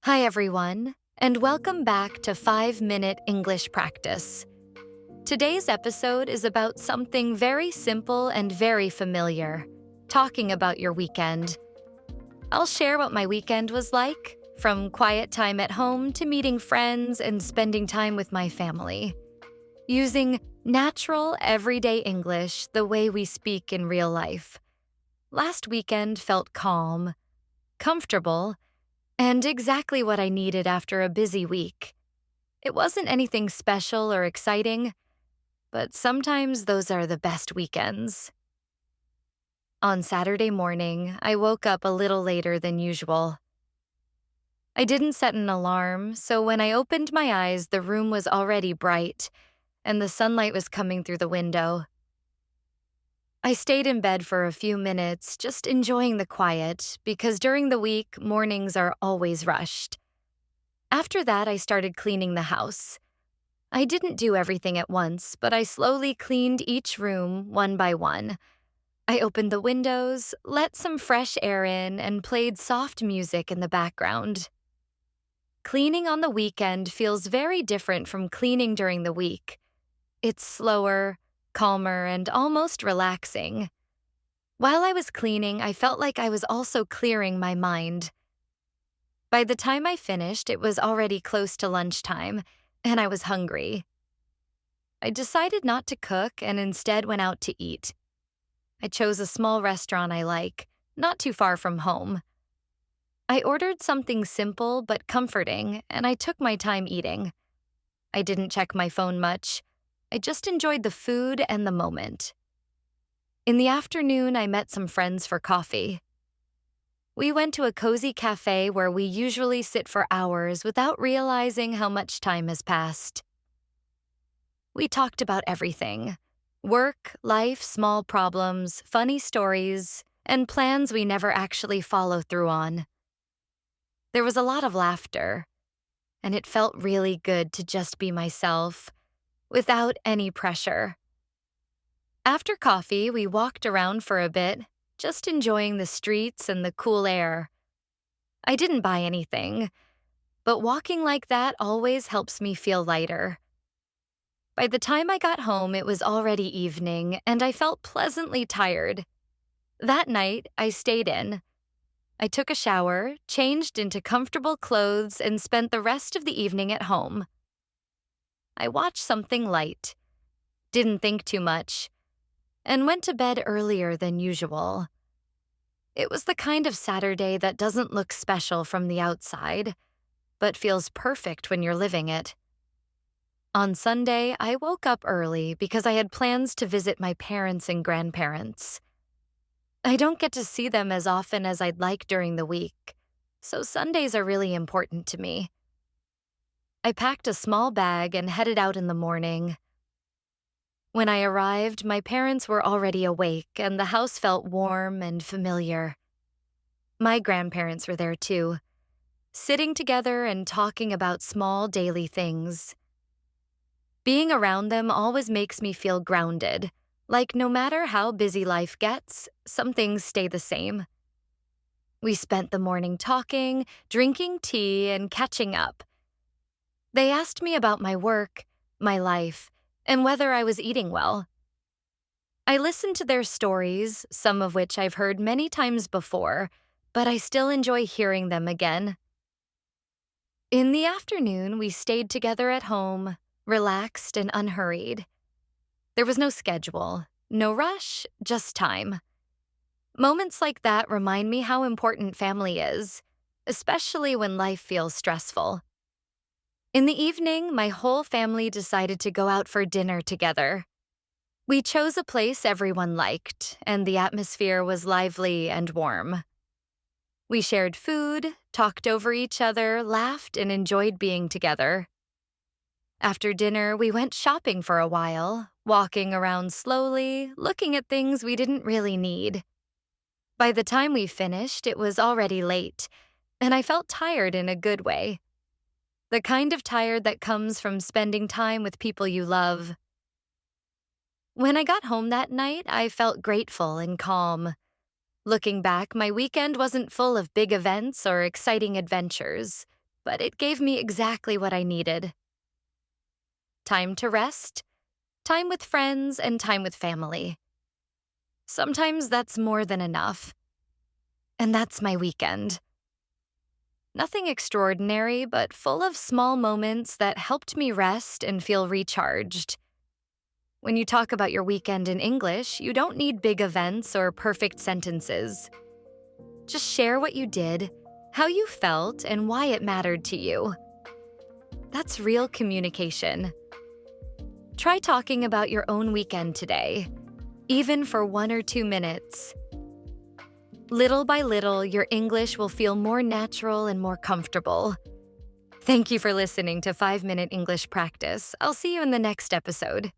Hi, everyone, and welcome back to 5-Minute English Practice. Today's episode is about something very simple and very familiar, talking about your weekend. I'll share what my weekend was like, from quiet time at home to meeting friends and spending time with my family, using natural, everyday English the way we speak in real life. Last weekend felt calm, comfortable, and exactly what I needed after a busy week. It wasn't anything special or exciting, but sometimes those are the best weekends. On Saturday morning, I woke up a little later than usual. I didn't set an alarm, so when I opened my eyes, the room was already bright, and the sunlight was coming through the window. I stayed in bed for a few minutes, just enjoying the quiet, because during the week, mornings are always rushed. After that, I started cleaning the house. I didn't do everything at once, but I slowly cleaned each room one by one. I opened the windows, let some fresh air in, and played soft music in the background. Cleaning on the weekend feels very different from cleaning during the week. It's slower, calmer, and almost relaxing. While I was cleaning, I felt like I was also clearing my mind. By the time I finished, it was already close to lunchtime, and I was hungry. I decided not to cook and instead went out to eat. I chose a small restaurant I like, not too far from home. I ordered something simple but comforting, and I took my time eating. I didn't check my phone much. I just enjoyed the food and the moment. In the afternoon, I met some friends for coffee. We went to a cozy cafe where we usually sit for hours without realizing how much time has passed. We talked about everything: work, life, small problems, funny stories, and plans we never actually follow through on. There was a lot of laughter, and it felt really good to just be myself, without any pressure. After coffee, we walked around for a bit, just enjoying the streets and the cool air. I didn't buy anything, but walking like that always helps me feel lighter. By the time I got home, it was already evening, and I felt pleasantly tired. That night, I stayed in. I took a shower, changed into comfortable clothes, and spent the rest of the evening at home. I watched something light, didn't think too much, and went to bed earlier than usual. It was the kind of Saturday that doesn't look special from the outside, but feels perfect when you're living it. On Sunday, I woke up early because I had plans to visit my parents and grandparents. I don't get to see them as often as I'd like during the week, so Sundays are really important to me. I packed a small bag and headed out in the morning. When I arrived, my parents were already awake and the house felt warm and familiar. My grandparents were there too, sitting together and talking about small daily things. Being around them always makes me feel grounded, like no matter how busy life gets, some things stay the same. We spent the morning talking, drinking tea, and catching up. They asked me about my work, my life, and whether I was eating well. I listened to their stories, some of which I've heard many times before, but I still enjoy hearing them again. In the afternoon, we stayed together at home, relaxed and unhurried. There was no schedule, no rush, just time. Moments like that remind me how important family is, especially when life feels stressful. In the evening, my whole family decided to go out for dinner together. We chose a place everyone liked, and the atmosphere was lively and warm. We shared food, talked over each other, laughed, and enjoyed being together. After dinner, we went shopping for a while, walking around slowly, looking at things we didn't really need. By the time we finished, it was already late, and I felt tired in a good way. The kind of tired that comes from spending time with people you love. When I got home that night, I felt grateful and calm. Looking back, my weekend wasn't full of big events or exciting adventures, but it gave me exactly what I needed. Time to rest, time with friends, and time with family. Sometimes that's more than enough. And that's my weekend. Nothing extraordinary, but full of small moments that helped me rest and feel recharged. When you talk about your weekend in English, you don't need big events or perfect sentences. Just share what you did, how you felt, and why it mattered to you. That's real communication. Try talking about your own weekend today, even for 1 or 2 minutes. Little by little, your English will feel more natural and more comfortable. Thank you for listening to 5 Minute English Practice. I'll see you in the next episode.